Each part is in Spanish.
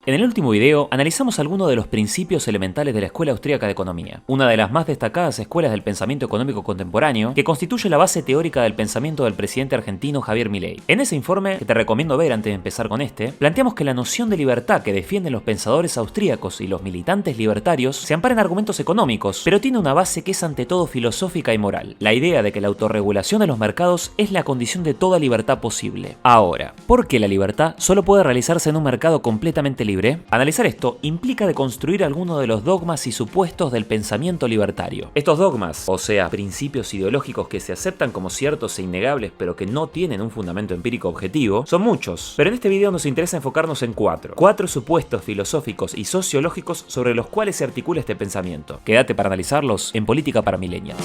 En el último video analizamos algunos de los principios elementales de la Escuela Austríaca de Economía, una de las más destacadas escuelas del pensamiento económico contemporáneo que constituye la base teórica del pensamiento del presidente argentino Javier Milei. En ese informe, que te recomiendo ver antes de empezar con planteamos que la noción de libertad que defienden los pensadores austríacos y los militantes libertarios se ampara en argumentos económicos, pero tiene una base que es ante todo filosófica y moral, la idea de que la autorregulación de los mercados es la condición de toda libertad posible. Ahora, ¿por qué la libertad solo puede realizarse en un mercado completamente libre? Analizar esto implica deconstruir algunos de los dogmas y supuestos del pensamiento libertario. Estos dogmas, o sea, principios ideológicos que se aceptan como ciertos e innegables pero que no tienen un fundamento empírico objetivo, son muchos, pero en este video nos interesa enfocarnos en cuatro supuestos filosóficos y sociológicos sobre los cuales se articula este pensamiento. Quédate para analizarlos en Política para Millennials.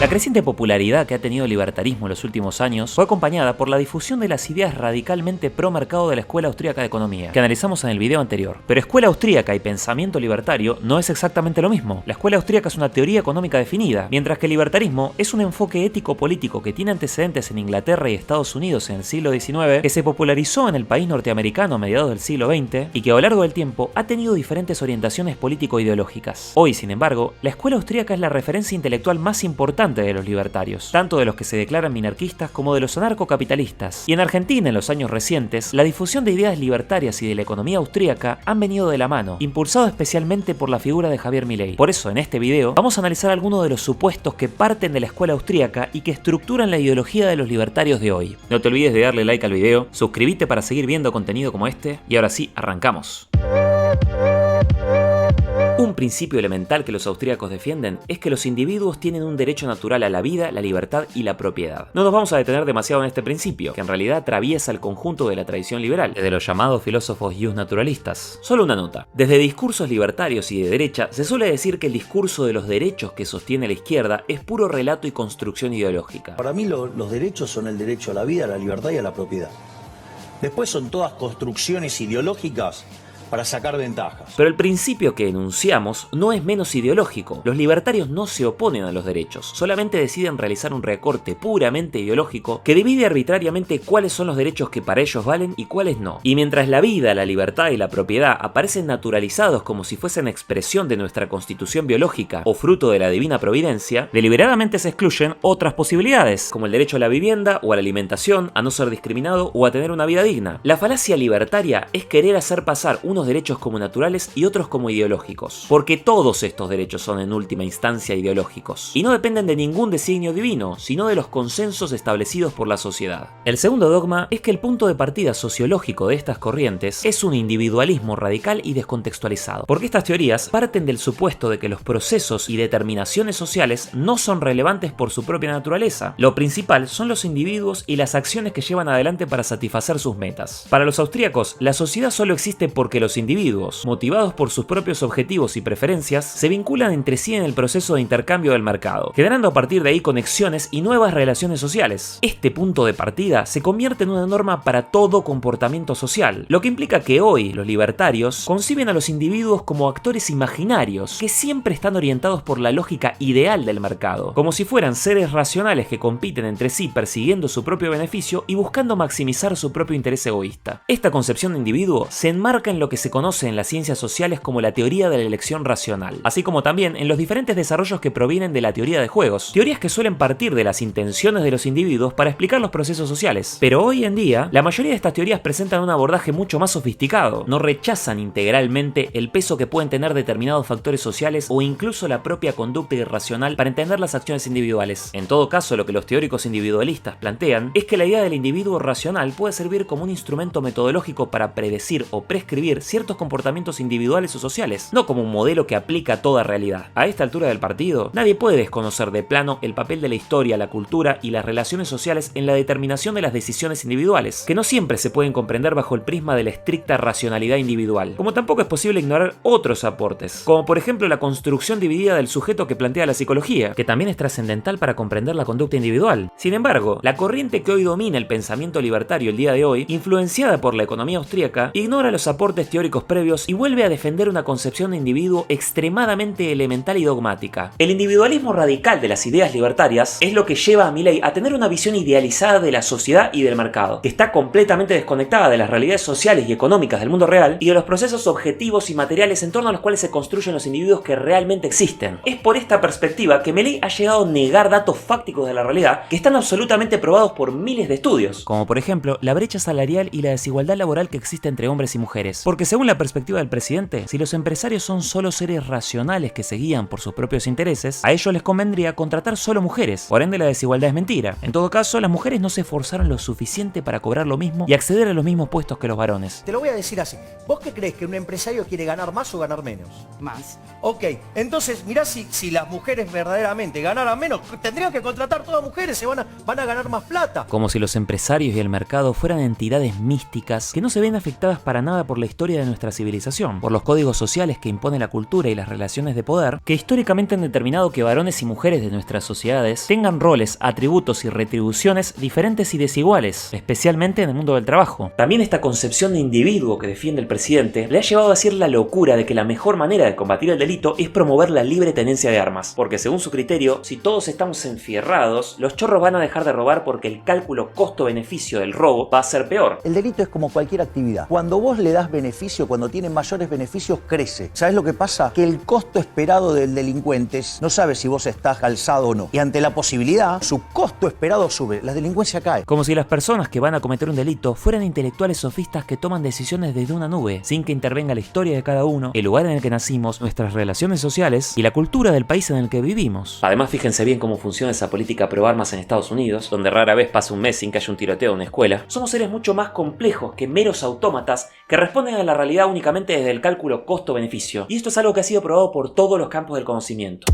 La creciente popularidad que ha tenido el libertarismo en los últimos años fue acompañada por la difusión de las ideas radicalmente pro-mercado de la Escuela Austríaca de Economía, que analizamos en el video anterior. Pero escuela austríaca y pensamiento libertario no es exactamente lo mismo. La escuela austríaca es una teoría económica definida, mientras que el libertarismo es un enfoque ético-político que tiene antecedentes en Inglaterra y Estados Unidos en el siglo XIX, que se popularizó en el país norteamericano a mediados del siglo XX y que a lo largo del tiempo ha tenido diferentes orientaciones político-ideológicas. Hoy, sin embargo, la escuela austríaca es la referencia intelectual más importante de los libertarios, tanto de los que se declaran minarquistas como de los anarcocapitalistas. Y en Argentina, en los años recientes, la difusión de ideas libertarias y de la economía austríaca han venido de la mano, impulsado especialmente por la figura de Javier Milei. Por eso, en este video, vamos a analizar algunos de los supuestos que parten de la escuela austríaca y que estructuran la ideología de los libertarios de hoy. No te olvides de darle like al video, suscríbete para seguir viendo contenido como este, y ahora sí, arrancamos. Un principio elemental que los austríacos defienden es que los individuos tienen un derecho natural a la vida, la libertad y la propiedad. No nos vamos a detener demasiado en este principio, que en realidad atraviesa el conjunto de la tradición liberal, desde los llamados filósofos naturalistas. Solo una nota: desde discursos libertarios y de derecha se suele decir que el discurso de los derechos que sostiene la izquierda es puro relato y construcción ideológica. Para mí los derechos son el derecho a la vida, a la libertad y a la propiedad. Después son todas construcciones ideológicas para sacar ventajas. Pero el principio que enunciamos no es menos ideológico. Los libertarios no se oponen a los derechos, solamente deciden realizar un recorte puramente ideológico que divide arbitrariamente cuáles son los derechos que para ellos valen y cuáles no. Y mientras la vida, la libertad y la propiedad aparecen naturalizados como si fuesen expresión de nuestra constitución biológica o fruto de la divina providencia, deliberadamente se excluyen otras posibilidades, como el derecho a la vivienda o a la alimentación, a no ser discriminado o a tener una vida digna. La falacia libertaria es querer hacer pasar unos derechos como naturales y otros como ideológicos, porque todos estos derechos son en última instancia ideológicos, y no dependen de ningún designio divino, sino de los consensos establecidos por la sociedad. El segundo dogma es que el punto de partida sociológico de estas corrientes es un individualismo radical y descontextualizado, porque estas teorías parten del supuesto de que los procesos y determinaciones sociales no son relevantes por su propia naturaleza. Lo principal son los individuos y las acciones que llevan adelante para satisfacer sus metas. Para los austríacos, la sociedad solo existe porque los individuos, motivados por sus propios objetivos y preferencias, se vinculan entre sí en el proceso de intercambio del mercado, generando a partir de ahí conexiones y nuevas relaciones sociales. Este punto de partida se convierte en una norma para todo comportamiento social, lo que implica que hoy los libertarios conciben a los individuos como actores imaginarios que siempre están orientados por la lógica ideal del mercado, como si fueran seres racionales que compiten entre sí persiguiendo su propio beneficio y buscando maximizar su propio interés egoísta. Esta concepción de individuo se enmarca en lo que se conoce en las ciencias sociales como la teoría de la elección racional, así como también en los diferentes desarrollos que provienen de la teoría de juegos, teorías que suelen partir de las intenciones de los individuos para explicar los procesos sociales. Pero hoy en día, la mayoría de estas teorías presentan un abordaje mucho más sofisticado, no rechazan integralmente el peso que pueden tener determinados factores sociales o incluso la propia conducta irracional para entender las acciones individuales. En todo caso, lo que los teóricos individualistas plantean es que la idea del individuo racional puede servir como un instrumento metodológico para predecir o prescribir ciertos comportamientos individuales o sociales, no como un modelo que aplica a toda realidad. A esta altura del partido, nadie puede desconocer de plano el papel de la historia, la cultura y las relaciones sociales en la determinación de las decisiones individuales, que no siempre se pueden comprender bajo el prisma de la estricta racionalidad individual, como tampoco es posible ignorar otros aportes, como por ejemplo la construcción dividida del sujeto que plantea la psicología, que también es trascendental para comprender la conducta individual. Sin embargo, la corriente que hoy domina el pensamiento libertario el día de hoy, influenciada por la economía austríaca, ignora los aportes teóricos previos y vuelve a defender una concepción de individuo extremadamente elemental y dogmática. El individualismo radical de las ideas libertarias es lo que lleva a Milei a tener una visión idealizada de la sociedad y del mercado, que está completamente desconectada de las realidades sociales y económicas del mundo real y de los procesos objetivos y materiales en torno a los cuales se construyen los individuos que realmente existen. Es por esta perspectiva que Milei ha llegado a negar datos fácticos de la realidad que están absolutamente probados por miles de estudios, como por ejemplo la brecha salarial y la desigualdad laboral que existe entre hombres y mujeres. Porque según la perspectiva del presidente, si los empresarios son solo seres racionales que se guían por sus propios intereses, a ellos les convendría contratar solo mujeres, por ende la desigualdad es mentira. En todo caso, las mujeres no se esforzaron lo suficiente para cobrar lo mismo y acceder a los mismos puestos que los varones. Te lo voy a decir así, ¿vos qué crees? ¿Que un empresario quiere ganar más o ganar menos? Más. Ok, entonces mirá si las mujeres verdaderamente ganaran menos, tendrían que contratar todas mujeres, van a ganar más plata. Como si los empresarios y el mercado fueran entidades místicas que no se ven afectadas para nada por la historia de nuestra civilización, por los códigos sociales que impone la cultura y las relaciones de poder, que históricamente han determinado que varones y mujeres de nuestras sociedades tengan roles, atributos y retribuciones diferentes y desiguales, especialmente en el mundo del trabajo. También esta concepción de individuo que defiende el presidente le ha llevado a decir la locura de que la mejor manera de combatir el delito es promover la libre tenencia de armas, porque según su criterio, si todos estamos enfierrados, los chorros van a dejar de robar porque el cálculo costo-beneficio del robo va a ser peor. El delito es como cualquier actividad. Cuando vos le das beneficio, cuando tiene mayores beneficios, crece. ¿Sabes lo que pasa? Que el costo esperado del delincuente no sabe si vos estás calzado o no. Y ante la posibilidad, su costo esperado sube. La delincuencia cae. Como si las personas que van a cometer un delito fueran intelectuales sofistas que toman decisiones desde una nube, sin que intervenga la historia de cada uno, el lugar en el que nacimos, nuestras relaciones sociales y la cultura del país en el que vivimos. Además, fíjense bien cómo funciona esa política pro armas en Estados Unidos, donde rara vez pasa un mes sin que haya un tiroteo en una escuela. Somos seres mucho más complejos que meros autómatas que responden a la realidad únicamente desde el cálculo costo-beneficio. Y esto es algo que ha sido probado por todos los campos del conocimiento.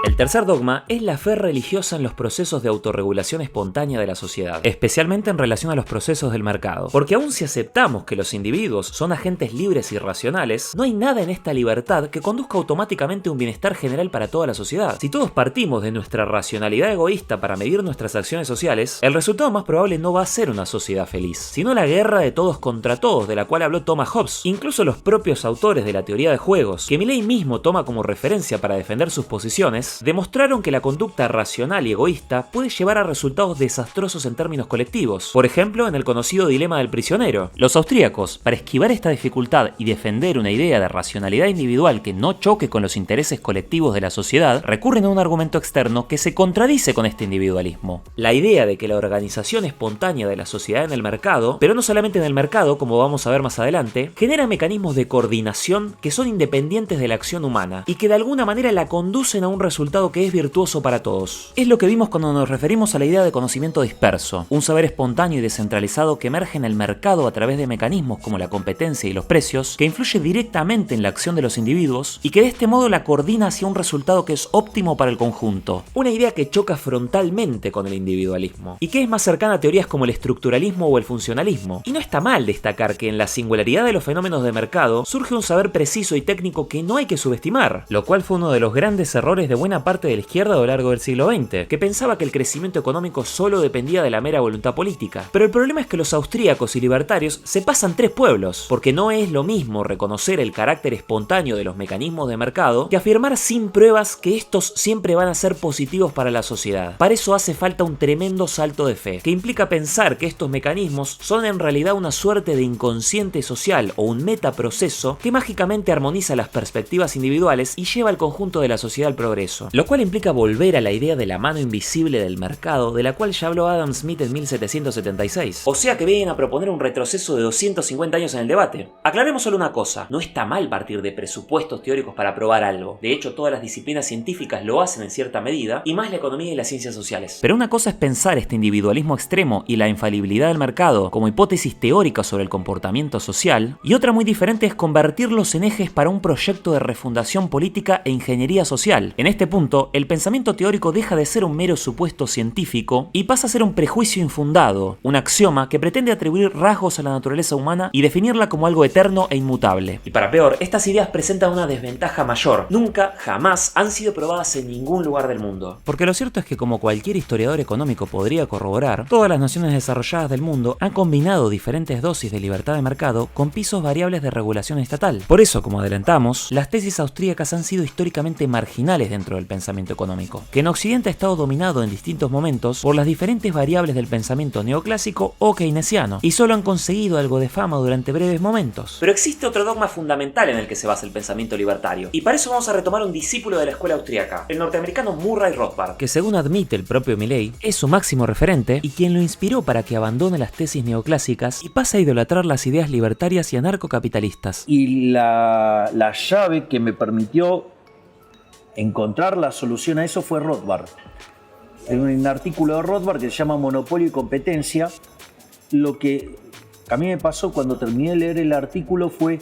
El tercer dogma es la fe religiosa en los procesos de autorregulación espontánea de la sociedad, especialmente en relación a los procesos del mercado. Porque aun si aceptamos que los individuos son agentes libres y racionales, no hay nada en esta libertad que conduzca automáticamente a un bienestar general para toda la sociedad. Si todos partimos de nuestra racionalidad egoísta para medir nuestras acciones sociales, el resultado más probable no va a ser una sociedad feliz, sino la guerra de todos contra todos, de la cual habló Thomas Hobbes. Incluso los propios autores de la teoría de juegos, que Milei mismo toma como referencia para defender sus posiciones, demostraron que la conducta racional y egoísta puede llevar a resultados desastrosos en términos colectivos. Por ejemplo, en el conocido dilema del prisionero. Los austríacos, para esquivar esta dificultad y defender una idea de racionalidad individual que no choque con los intereses colectivos de la sociedad, recurren a un argumento externo que se contradice con este individualismo. La idea de que la organización espontánea de la sociedad en el mercado, pero no solamente en el mercado, como vamos a ver más adelante, genera mecanismos de coordinación que son independientes de la acción humana y que de alguna manera la conducen a un resultado que es virtuoso para todos. Es lo que vimos cuando nos referimos a la idea de conocimiento disperso, un saber espontáneo y descentralizado que emerge en el mercado a través de mecanismos como la competencia y los precios, que influye directamente en la acción de los individuos y que de este modo la coordina hacia un resultado que es óptimo para el conjunto. Una idea que choca frontalmente con el individualismo y que es más cercana a teorías como el estructuralismo o el funcionalismo. Y no está mal destacar que en la singularidad de los fenómenos de mercado surge un saber preciso y técnico que no hay que subestimar, lo cual fue uno de los grandes errores de buena parte de la izquierda a lo largo del siglo XX, que pensaba que el crecimiento económico solo dependía de la mera voluntad política. Pero el problema es que los austríacos y libertarios se pasan tres pueblos, porque no es lo mismo reconocer el carácter espontáneo de los mecanismos de mercado que afirmar sin pruebas que estos siempre van a ser positivos para la sociedad. Para eso hace falta un tremendo salto de fe, que implica pensar que estos mecanismos son en realidad una suerte de inconsciente social o un metaproceso que mágicamente armoniza las perspectivas individuales y lleva al conjunto de la sociedad al progreso. Lo cual implica volver a la idea de la mano invisible del mercado, de la cual ya habló Adam Smith en 1776. O sea que vienen a proponer un retroceso de 250 años en el debate. Aclaremos solo una cosa, no está mal partir de presupuestos teóricos para probar algo. De hecho, todas las disciplinas científicas lo hacen en cierta medida, y más la economía y las ciencias sociales. Pero una cosa es pensar este individualismo extremo y la infalibilidad del mercado como hipótesis teórica sobre el comportamiento social, y otra muy diferente es convertirlos en ejes para un proyecto de refundación política e ingeniería social. En este punto, el pensamiento teórico deja de ser un mero supuesto científico y pasa a ser un prejuicio infundado, un axioma que pretende atribuir rasgos a la naturaleza humana y definirla como algo eterno e inmutable. Y para peor, estas ideas presentan una desventaja mayor. Nunca, jamás han sido probadas en ningún lugar del mundo. Porque lo cierto es que, como cualquier historiador económico podría corroborar, todas las naciones desarrolladas del mundo han combinado diferentes dosis de libertad de mercado con pisos variables de regulación estatal. Por eso, como adelantamos, las tesis austríacas han sido históricamente marginales dentro del pensamiento económico, que en Occidente ha estado dominado en distintos momentos por las diferentes variables del pensamiento neoclásico o keynesiano, y solo han conseguido algo de fama durante breves momentos. Pero existe otro dogma fundamental en el que se basa el pensamiento libertario, y para eso vamos a retomar un discípulo de la escuela austríaca, el norteamericano Murray Rothbard, que según admite el propio Milley, es su máximo referente y quien lo inspiró para que abandone las tesis neoclásicas y pase a idolatrar las ideas libertarias y anarcocapitalistas. Y la llave que me permitió encontrar la solución a eso fue Rothbard. En un artículo de Rothbard que se llama Monopolio y Competencia, lo que a mí me pasó cuando terminé de leer el artículo fue,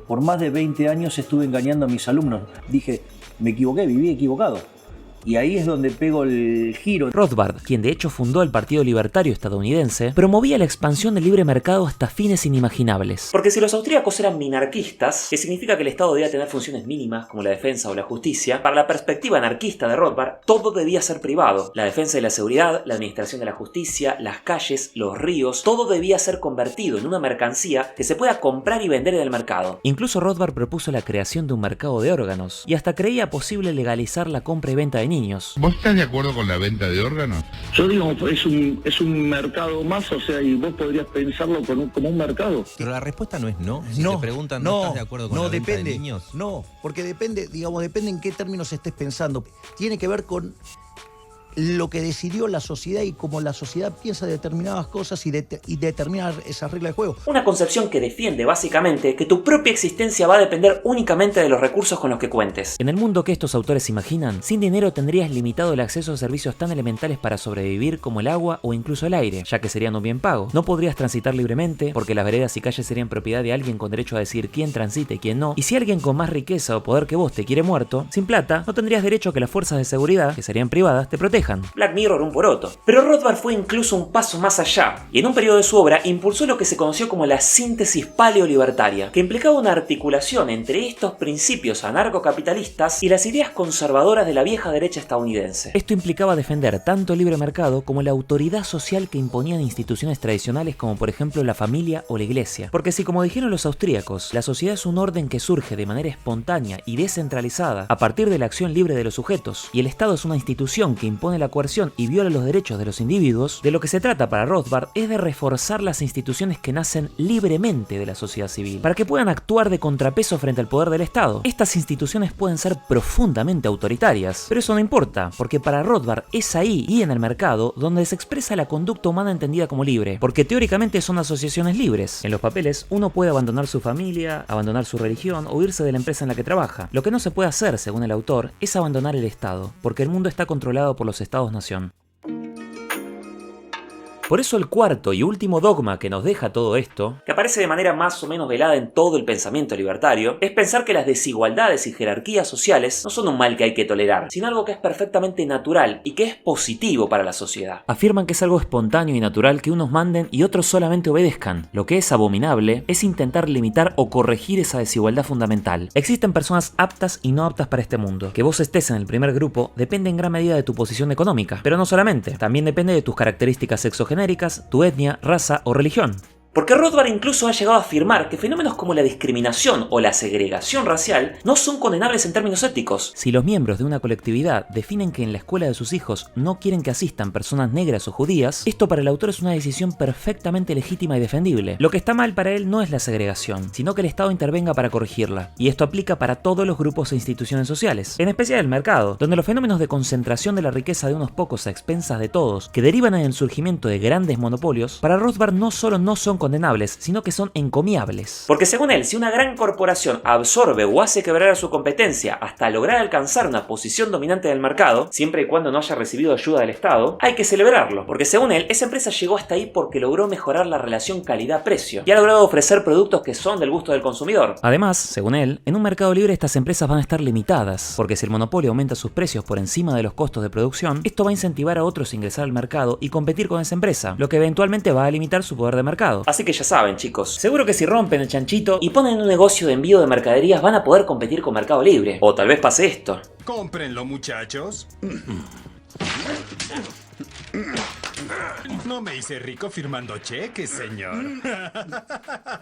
por más de 20 años estuve engañando a mis alumnos. Dije, me equivoqué, viví equivocado. Y ahí es donde pego el giro. Rothbard, quien de hecho fundó el Partido Libertario estadounidense, promovía la expansión del libre mercado hasta fines inimaginables. Porque si los austríacos eran minarquistas, que significa que el Estado debía tener funciones mínimas como la defensa o la justicia, para la perspectiva anarquista de Rothbard, todo debía ser privado. La defensa y la seguridad, la administración de la justicia, las calles, los ríos, todo debía ser convertido en una mercancía que se pueda comprar y vender en el mercado. Incluso Rothbard propuso la creación de un mercado de órganos, y hasta creía posible legalizar la compra y venta de niños. ¿Vos estás de acuerdo con la venta de órganos? Yo digo, es un mercado más, o sea, y vos podrías pensarlo como un mercado. Pero la respuesta no es no. Si No, te preguntan, ¿no estás de acuerdo con la venta de niños? No, porque depende en qué términos estés pensando. Tiene que ver con lo que decidió la sociedad y cómo la sociedad piensa determinadas cosas y determinar esas reglas de juego. Una concepción que defiende básicamente que tu propia existencia va a depender únicamente de los recursos con los que cuentes. En el mundo que estos autores imaginan, sin dinero tendrías limitado el acceso a servicios tan elementales para sobrevivir como el agua o incluso el aire, ya que serían un bien pago. No podrías transitar libremente porque las veredas y calles serían propiedad de alguien con derecho a decir quién transita y quién no, y si alguien con más riqueza o poder que vos te quiere muerto, sin plata, no tendrías derecho a que las fuerzas de seguridad, que serían privadas, te protejan. Black Mirror un poroto. Pero Rothbard fue incluso un paso más allá, y en un periodo de su obra impulsó lo que se conoció como la síntesis paleolibertaria, que implicaba una articulación entre estos principios anarcocapitalistas y las ideas conservadoras de la vieja derecha estadounidense. Esto implicaba defender tanto el libre mercado como la autoridad social que imponían instituciones tradicionales como por ejemplo la familia o la iglesia. Porque si, como dijeron los austríacos, la sociedad es un orden que surge de manera espontánea y descentralizada a partir de la acción libre de los sujetos, y el Estado es una institución que impone la coerción y viola los derechos de los individuos, de lo que se trata para Rothbard es de reforzar las instituciones que nacen libremente de la sociedad civil, para que puedan actuar de contrapeso frente al poder del Estado. Estas instituciones pueden ser profundamente autoritarias, pero eso no importa, porque para Rothbard es ahí y en el mercado donde se expresa la conducta humana entendida como libre, porque teóricamente son asociaciones libres. En los papeles uno puede abandonar su familia, abandonar su religión o irse de la empresa en la que trabaja. Lo que no se puede hacer, según el autor, es abandonar el Estado, porque el mundo está controlado por los Estados-nación. Por eso el cuarto y último dogma que nos deja todo esto, que aparece de manera más o menos velada en todo el pensamiento libertario, es pensar que las desigualdades y jerarquías sociales no son un mal que hay que tolerar, sino algo que es perfectamente natural y que es positivo para la sociedad. Afirman que es algo espontáneo y natural que unos manden y otros solamente obedezcan. Lo que es abominable es intentar limitar o corregir esa desigualdad fundamental. Existen personas aptas y no aptas para este mundo. Que vos estés en el primer grupo depende en gran medida de tu posición económica, pero no solamente, también depende de tus características sexogenéricas, tu etnia, raza o religión. Porque Rothbard incluso ha llegado a afirmar que fenómenos como la discriminación o la segregación racial no son condenables en términos éticos. Si los miembros de una colectividad definen que en la escuela de sus hijos no quieren que asistan personas negras o judías, esto para el autor es una decisión perfectamente legítima y defendible. Lo que está mal para él no es la segregación, sino que el Estado intervenga para corregirla. Y esto aplica para todos los grupos e instituciones sociales, en especial el mercado, donde los fenómenos de concentración de la riqueza de unos pocos a expensas de todos, que derivan en el surgimiento de grandes monopolios, para Rothbard no solo no son condenables, sino que son encomiables. Porque según él, si una gran corporación absorbe o hace quebrar a su competencia hasta lograr alcanzar una posición dominante del mercado, siempre y cuando no haya recibido ayuda del Estado, hay que celebrarlo, porque según él, esa empresa llegó hasta ahí porque logró mejorar la relación calidad-precio y ha logrado ofrecer productos que son del gusto del consumidor. Además, según él, en un mercado libre estas empresas van a estar limitadas, porque si el monopolio aumenta sus precios por encima de los costos de producción, esto va a incentivar a otros a ingresar al mercado y competir con esa empresa, lo que eventualmente va a limitar su poder de mercado. Así que ya saben, chicos, seguro que si rompen el chanchito y ponen un negocio de envío de mercaderías van a poder competir con Mercado Libre. O tal vez pase esto. Cómprenlo, muchachos. No me hice rico firmando cheques, señor.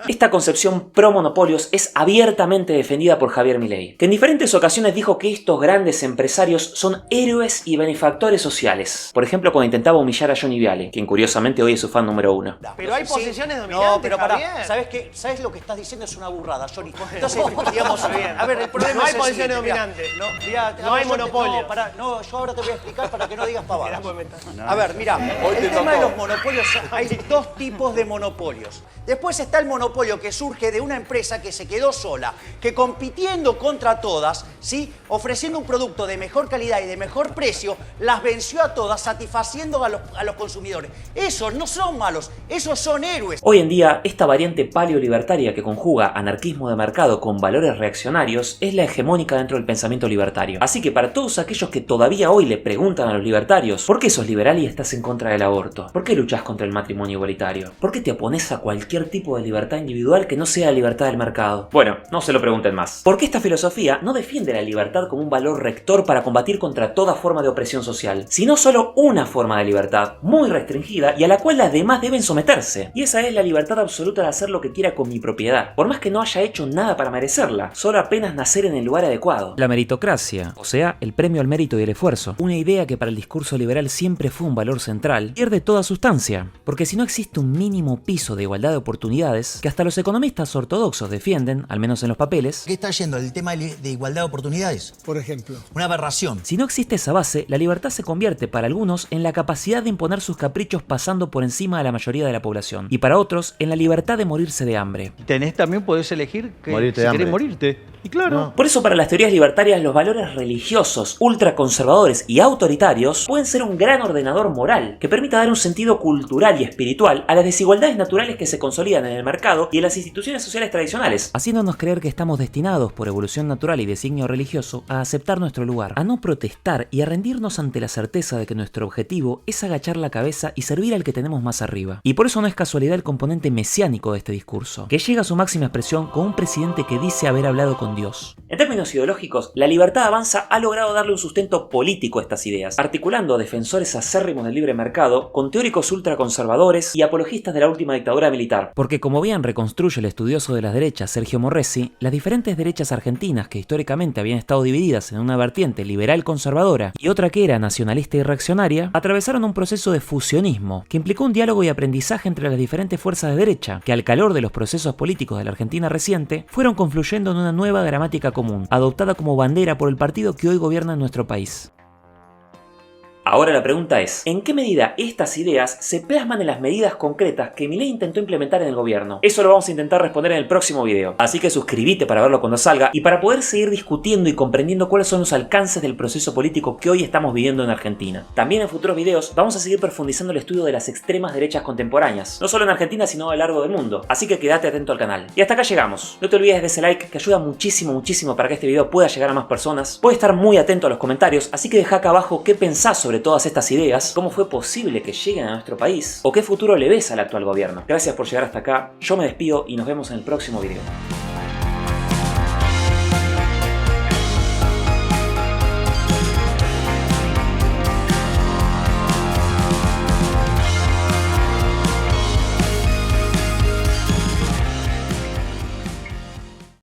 Esta concepción pro monopolios es abiertamente defendida por Javier Milei, que en diferentes ocasiones dijo que estos grandes empresarios son héroes y benefactores sociales. Por ejemplo, cuando intentaba humillar a Johnny Viale, quien curiosamente hoy es su fan número 1. Pero hay posiciones dominantes, No, pero pará. Javier. ¿Sabes qué? ¿Sabes lo que estás diciendo? Es una burrada, Johnny. Entonces, digamos, a ver, el problema No hay es el posiciones siguiente, mirá. dominantes. No hay monopolio. No, pará, no, yo ahora te voy a explicar para que no digas pavadas. Mirá, pues, A ver, mira, el tema de los monopolios, hay dos tipos de monopolios. Después está el monopolio que surge de una empresa que se quedó sola, que compitiendo contra todas, ¿sí? Ofreciendo un producto de mejor calidad y de mejor precio, las venció a todas, satisfaciendo a los consumidores. Esos no son malos, esos son héroes. Hoy en día, esta variante paleolibertaria que conjuga anarquismo de mercado con valores reaccionarios es la hegemónica dentro del pensamiento libertario. Así que para todos aquellos que todavía hoy le preguntan a los libertarios ¿por qué sos liberal y estás en contra del aborto? ¿Por qué luchás contra el matrimonio igualitario? ¿Por qué te opones a cualquier tipo de libertad individual que no sea la libertad del mercado? Bueno, no se lo pregunten más. Porque esta filosofía no defiende la libertad como un valor rector para combatir contra toda forma de opresión social, sino solo una forma de libertad, muy restringida y a la cual las demás deben someterse. Y esa es la libertad absoluta de hacer lo que quiera con mi propiedad, por más que no haya hecho nada para merecerla, solo apenas nacer en el lugar adecuado. La meritocracia, o sea, el premio al mérito y el esfuerzo, una idea que para el discurso liberal siempre fue un valor central, pierde toda sustancia, porque si no existe un mínimo piso de igualdad de oportunidades, que hasta los economistas ortodoxos defienden, al menos en los papeles, ¿Qué está yendo? ¿El tema de igualdad de oportunidades? Por ejemplo. Una aberración. si no existe esa base, la libertad se convierte para algunos en la capacidad de imponer sus caprichos pasando por encima de la mayoría de la población, y para otros en la libertad de morirse de hambre. También podés elegir que Morirte si de querés hambre. morirte. Y claro. Por eso para las teorías libertarias los valores religiosos, ultraconservadores y autoritarios pueden ser un gran ordenador moral que permita dar un sentido cultural y espiritual a las desigualdades naturales que se consolidan en el mercado y en las instituciones sociales tradicionales, haciéndonos creer que estamos destinados por evolución natural y designio religioso a aceptar nuestro lugar, a no protestar y a rendirnos ante la certeza de que nuestro objetivo es agachar la cabeza y servir al que tenemos más arriba. Y por eso no es casualidad el componente mesiánico de este discurso, que llega a su máxima expresión con un presidente que dice haber hablado con Dios. En términos ideológicos, la Libertad Avanza ha logrado darle un sustento político a estas ideas, articulando a defensores acérrimos del libre mercado con teóricos ultraconservadores y apologistas de la última dictadura militar. Porque como bien reconstruye el estudioso de las derechas Sergio Morresi, las diferentes derechas argentinas que históricamente habían estado divididas en una vertiente liberal conservadora y otra que era nacionalista y reaccionaria, atravesaron un proceso de fusionismo que implicó un diálogo y aprendizaje entre las diferentes fuerzas de derecha, que al calor de los procesos políticos de la Argentina reciente, fueron confluyendo en una nueva gramática común, adoptada como bandera por el partido que hoy gobierna en nuestro país. Ahora la pregunta es, ¿en qué medida estas ideas se plasman en las medidas concretas que Milei intentó implementar en el gobierno? Eso lo vamos a intentar responder en el próximo video, así que suscríbete para verlo cuando salga y para poder seguir discutiendo y comprendiendo cuáles son los alcances del proceso político que hoy estamos viviendo en Argentina. También en futuros videos vamos a seguir profundizando el estudio de las extremas derechas contemporáneas, no solo en Argentina sino a lo largo del mundo, así que quédate atento al canal. Y hasta acá llegamos. No te olvides de ese like que ayuda muchísimo para que este video pueda llegar a más personas. Puedes estar muy atento a los comentarios, así que deja acá abajo qué pensás sobre todas estas ideas, cómo fue posible que lleguen a nuestro país o qué futuro le ves al actual gobierno. Gracias por llegar hasta acá, yo me despido y nos vemos en el próximo video.